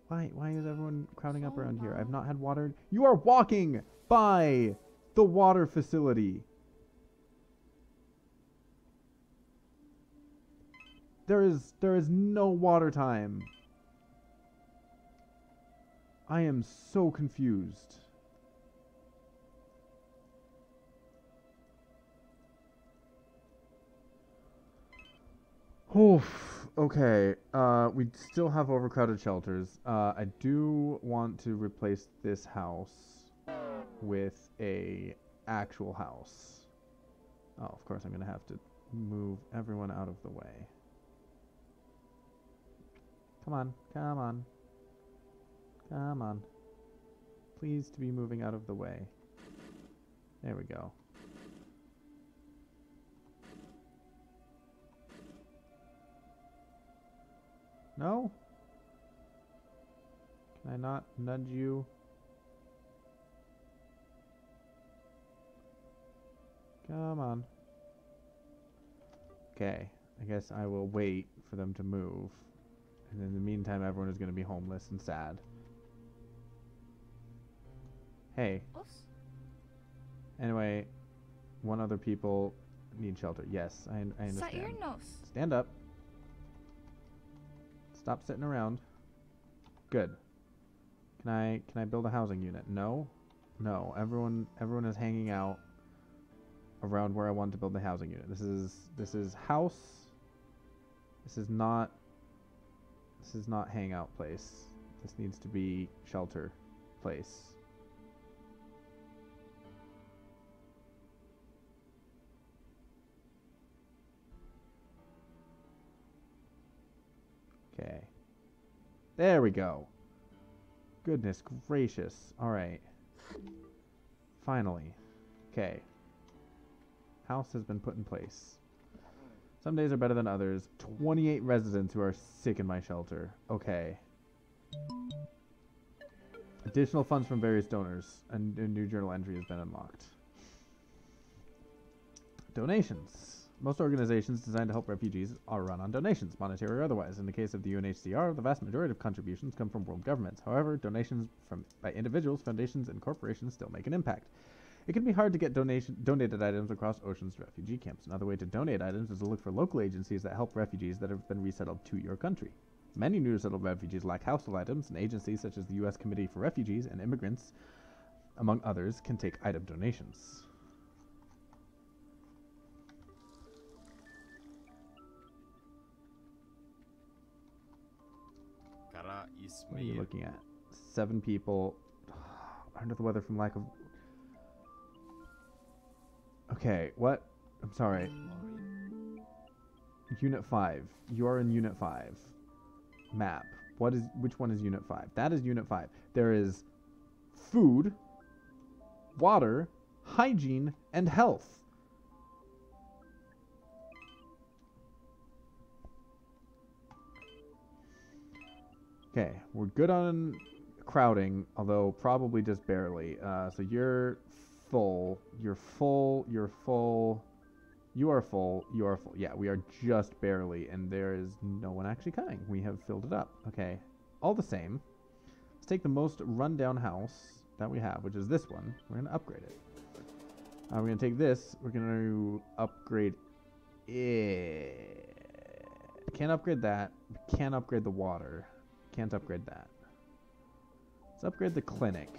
Why is everyone crowding up around here? I've not had water. You are walking by the water facility. There is no water time. I am so confused. Oof. Okay. We still have overcrowded shelters. I do want to replace this house with a actual house. Oh, of course I'm gonna have to move everyone out of the way. Come on, come on. Come on. Please to be moving out of the way. There we go. No? Can I not nudge you? Come on. Okay. I guess I will wait for them to move. And in the meantime, everyone is going to be homeless and sad. Hey. Anyway, one other people need shelter. Yes, I understand. Stand up. Stop sitting around. Good. Can I build a housing unit? No? No. Everyone is hanging out around where I want to build the housing unit. This is house. This is not hangout place. This needs to be shelter place. Okay. There we go. Goodness gracious. Alright. Finally. Okay. House has been put in place. Some days are better than others. 28 residents who are sick in my shelter. Okay. Additional funds from various donors. And a new journal entry has been unlocked. Donations. Most organizations designed to help refugees are run on donations, monetary or otherwise. In the case of the UNHCR, the vast majority of contributions come from world governments. However, donations by individuals, foundations, and corporations still make an impact. It can be hard to get donated items across oceans to refugee camps. Another way to donate items is to look for local agencies that help refugees that have been resettled to your country. Many new resettled refugees lack household items, and agencies such as the U.S. Committee for Refugees and Immigrants, among others, can take item donations. What are you looking at? 7 people under the weather from lack of... Okay, what? I'm sorry. Unit 5. You are in Unit 5. Map. Which one is Unit 5? That is Unit 5. There is food, water, hygiene, and health. Okay, we're good on crowding, although probably just barely. So you're full, you're full, you're full, you are full, you are full. Yeah, we are just barely, and there is no one actually coming. We have filled it up. Okay, all the same, let's take the most rundown house that we have, which is this one. We're going to upgrade it. We're going to take this. We're going to upgrade it. Can't upgrade that. Can't upgrade the water. Can't upgrade that. Let's upgrade the clinic.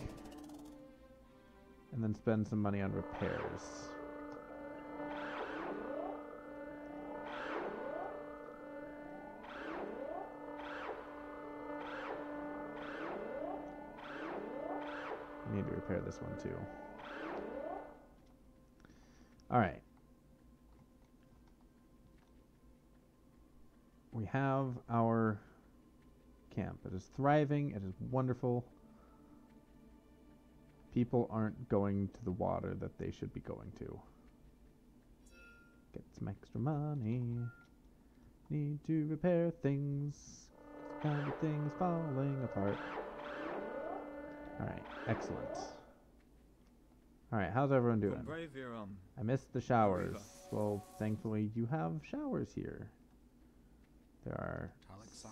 And then spend some money on repairs. I need to repair this one too. Alright. We have our camp. It is thriving. It is wonderful. People aren't going to the water that they should be going to. Get some extra money. Need to repair things. Everything's falling apart. Alright, excellent. Alright, how's everyone doing? I missed the showers. Well, thankfully you have showers here. There are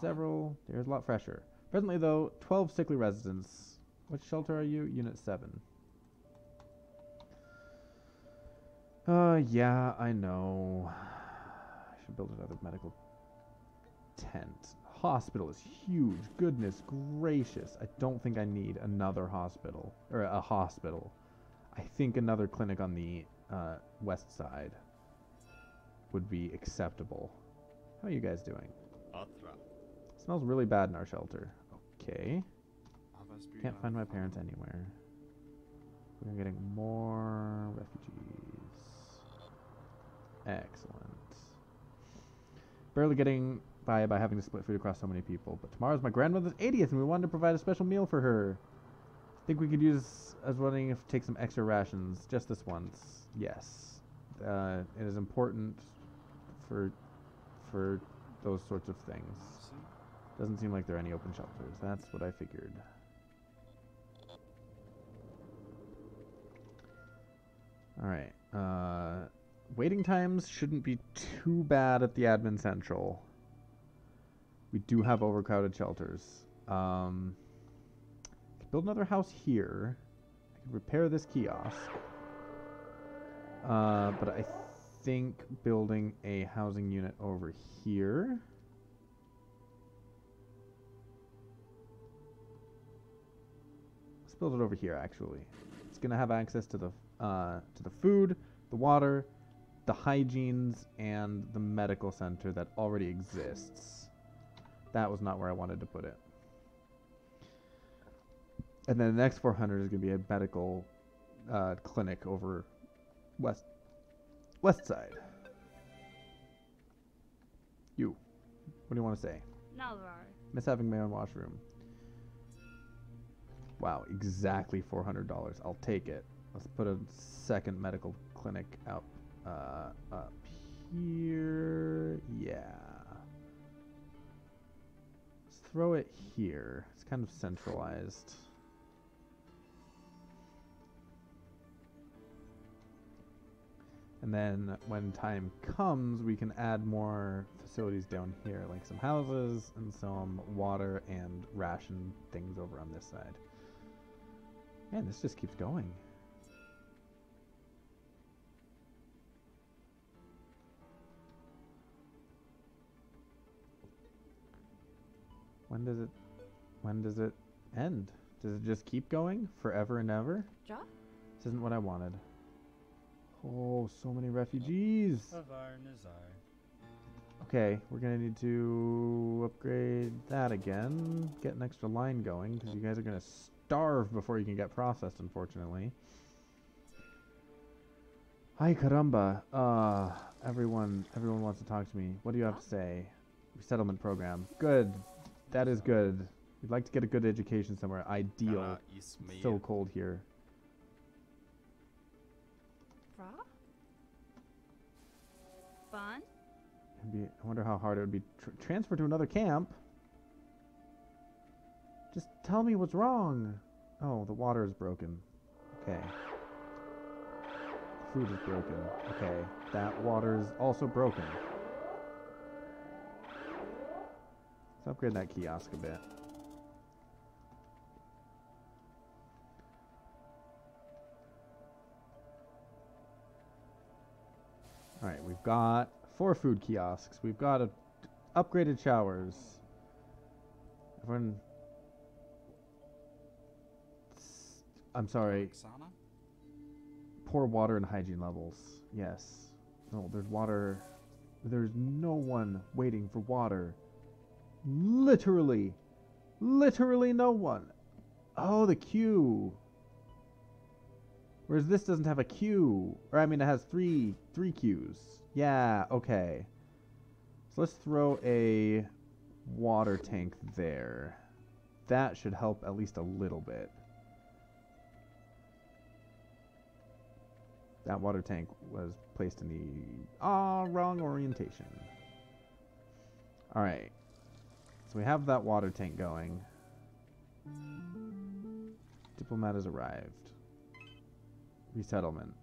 several. There's a lot fresher. Presently, though, 12 sickly residents. What shelter are you? Unit 7. Yeah, I know. I should build another medical tent. Hospital is huge. Goodness gracious. I don't think I need another hospital. Or a hospital. I think another clinic on the west side would be acceptable. How are you guys doing? It smells really bad in our shelter. Okay. Can't find my parents anywhere. We're getting more refugees. Excellent. Barely getting by having to split food across so many people. But tomorrow's my grandmother's 80th and we wanted to provide a special meal for her. Think we could use... I was wondering if take some extra rations. Just this once. Yes. It is important for those sorts of things. Doesn't seem like there are any open shelters. That's what I figured. Alright. Waiting times shouldn't be too bad at the admin central. We do have overcrowded shelters. I could build another house here. I could repair this kiosk. But I think building a housing unit over here. Let's build it over here, actually. It's going to have access to the food, the water, the hygienes, and the medical center that already exists. That was not where I wanted to put it. And then the next 400 is going to be a medical clinic over west side. You. What do you want to say? Never. Miss having my own washroom. Wow, exactly $400. I'll take it. Let's put a second medical clinic up here. throw it here. It's kind of centralized. And then when time comes, we can add more facilities down here, like some houses and some water and ration things over on this side. Man, this just keeps going. When does it end? Does it just keep going forever and ever? Ja? This isn't what I wanted. Oh, so many refugees. Okay, we're gonna need to upgrade that again. Get an extra line going, because you guys are gonna starve before you can get processed, unfortunately. Hi, caramba. Everyone wants to talk to me. What do you have to say? Resettlement program. Good. That is good. We'd like to get a good education somewhere. Ideal. It's so cold here. Fra? Fun? I wonder how hard it would be transfer to another camp. Just tell me what's wrong. Oh, the water is broken. Okay. Food is broken. Okay. That water is also broken. Let's upgrade that kiosk a bit. Alright, we've got 4 food kiosks. We've got upgraded showers. Everyone... I'm sorry. Poor water and hygiene levels. Yes. No, there's water. There's no one waiting for water. Literally. Literally no one. Oh, the queue. Whereas this doesn't have a queue. Or, I mean, it has three queues. Yeah, okay. So let's throw a water tank there. That should help at least a little bit. That water tank was placed in the wrong orientation. Alright. So we have that water tank going. Diplomat has arrived. Resettlement.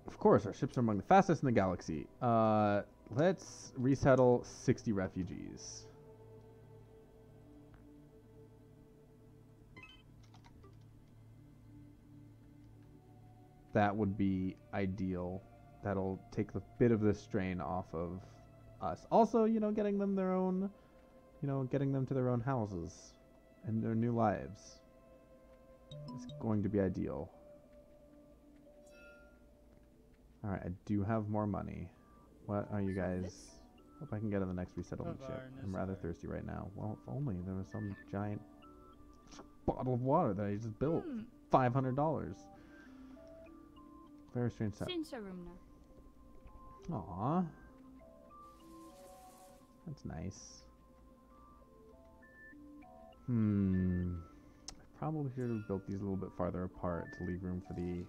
Of course, our ships are among the fastest in the galaxy. Let's resettle 60 refugees. That would be ideal. That'll take a bit of the strain off of us. Also, you know, getting them their own, getting them to their own houses and their new lives is going to be ideal. Alright, I do have more money. What are you guys? Hope I can get on the next resettlement ship. I'm rather thirsty right now. Well, if only there was some giant bottle of water that I just built. $500. Very strange stuff. Aww. That's nice. I probably should have built these a little bit farther apart to leave room for the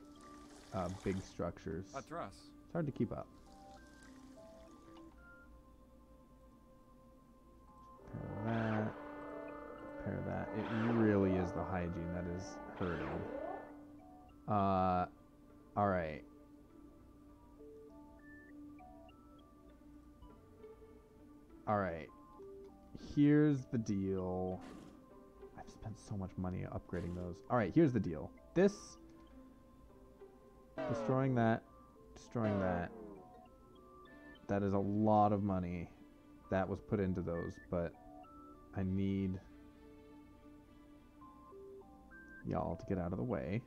big structures. It's hard to keep up. Repair that. Repair that. It really is the hygiene that is hurting. Alright. Alright. Here's the deal. I've spent so much money upgrading those. Alright, here's the deal. This... Destroying that. Destroying that. That is a lot of money that was put into those, but I need y'all to get out of the way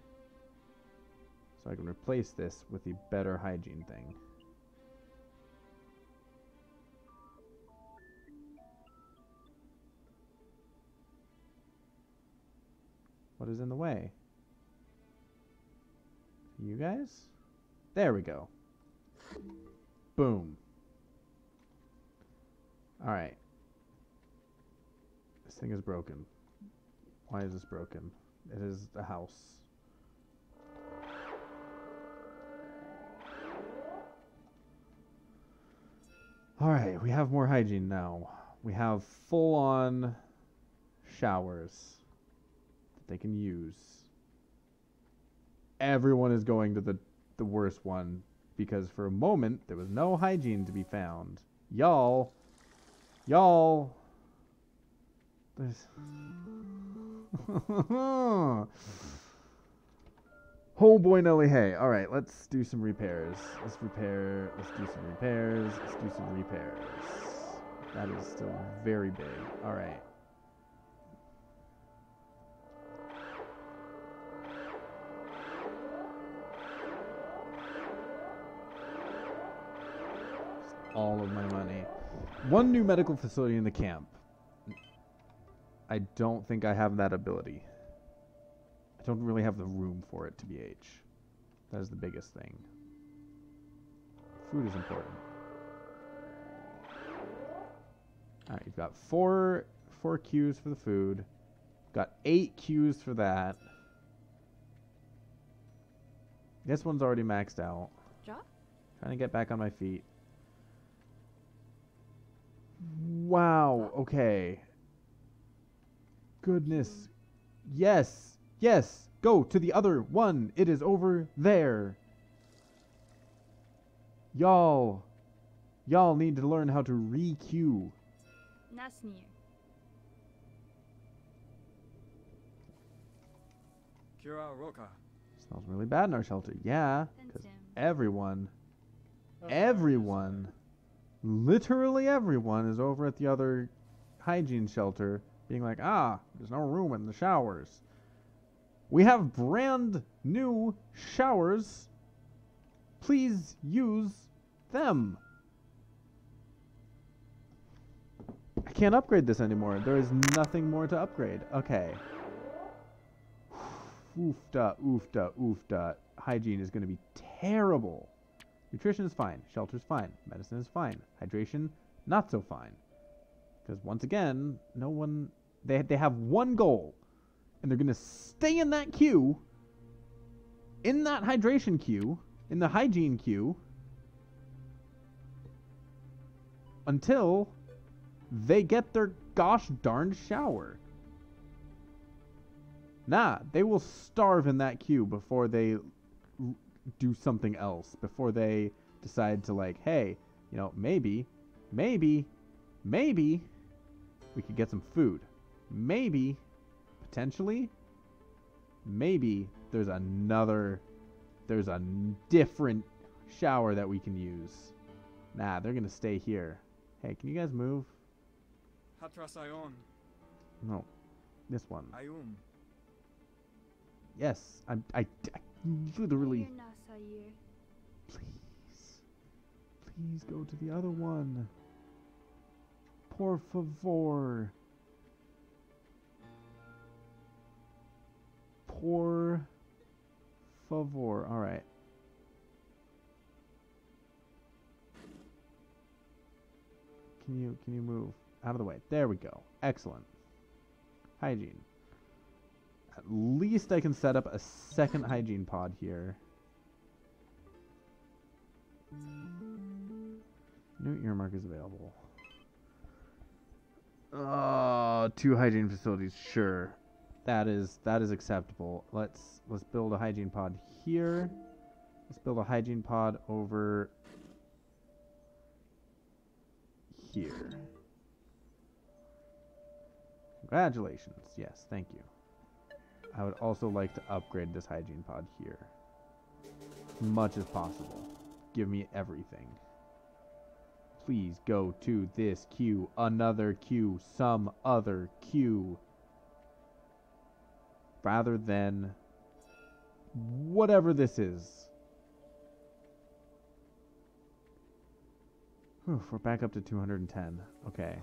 so I can replace this with the better hygiene thing. What is in the way? You guys? There we go. Boom. Alright. This thing is broken. Why is this broken? It is a house. Alright, we have more hygiene now. We have full-on showers that they can use. Everyone is going to the worst one because for a moment there was no hygiene to be found. Y'all, there's oh boy, Nelly, hey. All right, let's do some repairs. Let's do some repairs. That is still very big. All right. All of my money. One new medical facility in the camp. I don't think I have that ability. I don't really have the room for it to be H. That is the biggest thing. Food is important. Alright, you've got four queues for the food. Got 8 queues for that. This one's already maxed out. Trying to get back on my feet. Wow, okay. Goodness. Yes, go to the other one. It is over there. Y'all need to learn how to re-queue. Nasnir. Smells really bad in our shelter. Yeah, because everyone, literally everyone is over at the other hygiene shelter being like, there's no room in the showers. We have brand new showers. Please use them. I can't upgrade this anymore. There is nothing more to upgrade. Okay. Oofda. Hygiene is going to be terrible. Nutrition is fine. Shelter is fine. Medicine is fine. Hydration, not so fine. Because once again, no one... They have one goal. And they're going to stay in that queue. In that hydration queue. In the hygiene queue. Until they get their gosh darned shower. Nah, they will starve in that queue before they do something else. Before they decide to like, hey, you know, maybe we could get some food. Maybe, potentially, maybe there's a different shower that we can use. Nah, they're gonna stay here. Hey, can you guys move? No, this one. Yes, I literally. Please go to the other one. Por favor. Por favor. All right. Can you move out of the way? There we go. Excellent. Hygiene. At least I can set up a second hygiene pod here. New earmark is available. 2 hygiene facilities. Sure. That is acceptable. Let's build a hygiene pod here. Let's build a hygiene pod over here. Congratulations. Yes, thank you. I would also like to upgrade this hygiene pod here. As much as possible. Give me everything. Please go to this queue, another queue, some other queue. Rather than whatever this is. Whew, we're back up to 210. Okay.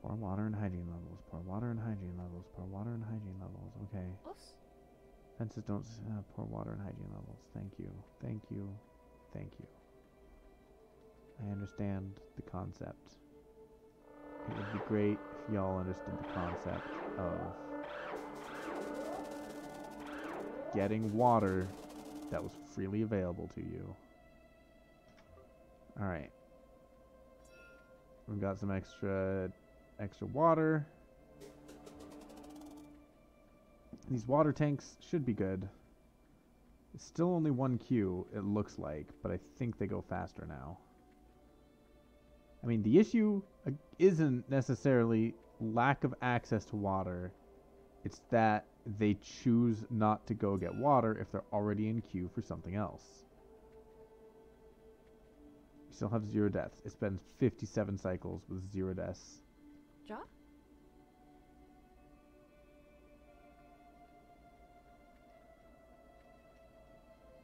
Pour water and hygiene levels. Pour water and hygiene levels. Pour water and hygiene levels. Okay. Fences don't pour water and hygiene levels. Thank you. Thank you. Thank you. I understand the concept. It would be great if y'all understood the concept of getting water that was freely available to you. Alright. We've got some extra water. These water tanks should be good. It's still only one queue, it looks like, but I think they go faster now. I mean, the issue isn't necessarily lack of access to water. It's that they choose not to go get water if they're already in queue for something else. We still have 0 deaths. It's been 57 cycles with 0 deaths. Ja?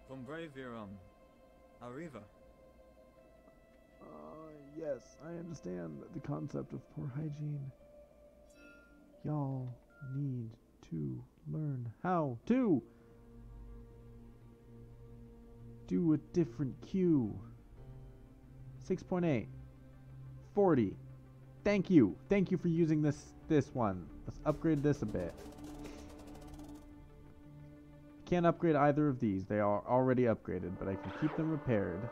Comprei arriva. Yes, I understand the concept of poor hygiene. Y'all need to learn how to do a different queue. 6.8. 40. Thank you. Thank you for using this one. Let's upgrade this a bit. Can't upgrade either of these. They are already upgraded, but I can keep them repaired.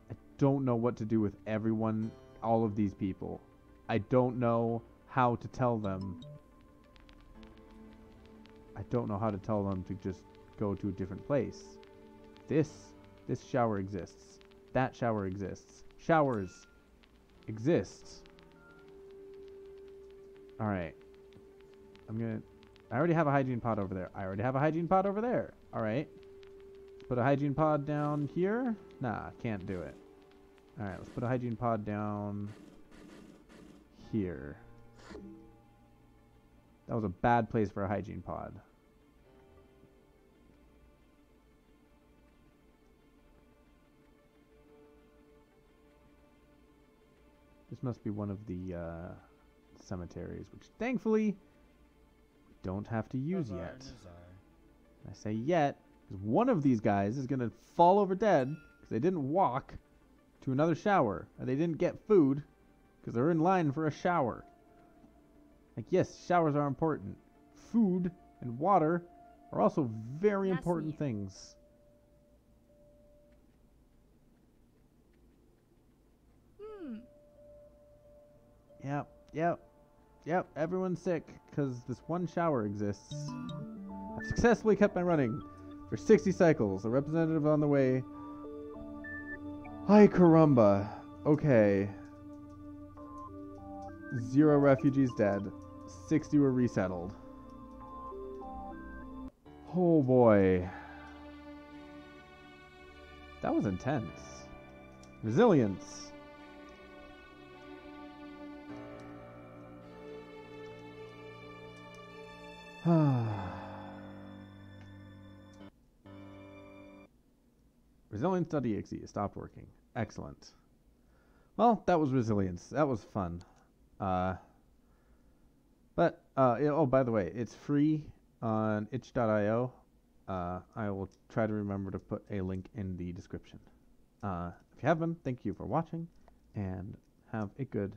I don't know what to do with everyone, all of these people. I don't know how to tell them. I don't know how to tell them to just go to a different place. This shower exists. That shower exists. Showers exist. Alright. I already have a hygiene pod over there. I already have a hygiene pod over there. Alright. Let's put a hygiene pod down here. Nah, can't do it. Alright, let's put a hygiene pod down here. That was a bad place for a hygiene pod. This must be one of the cemeteries, which thankfully we don't have to use yet. I say yet, because one of these guys is going to fall over dead because they didn't walk to another shower, or they didn't get food because they're in line for a shower. Like, yes, showers are important. Food and water are also very important things. Yep, everyone's sick because this one shower exists. I've successfully kept my running for 60 cycles. A representative on the way. Ay caramba. Okay. 0 refugees dead. 60 were resettled. Oh boy. That was intense. Resilience. Resilience.exe stopped working. Excellent. Well, that was resilience. That was fun. Oh, by the way, it's free on itch.io. I will try to remember to put a link in the description. If you have been, thank you for watching, and have a good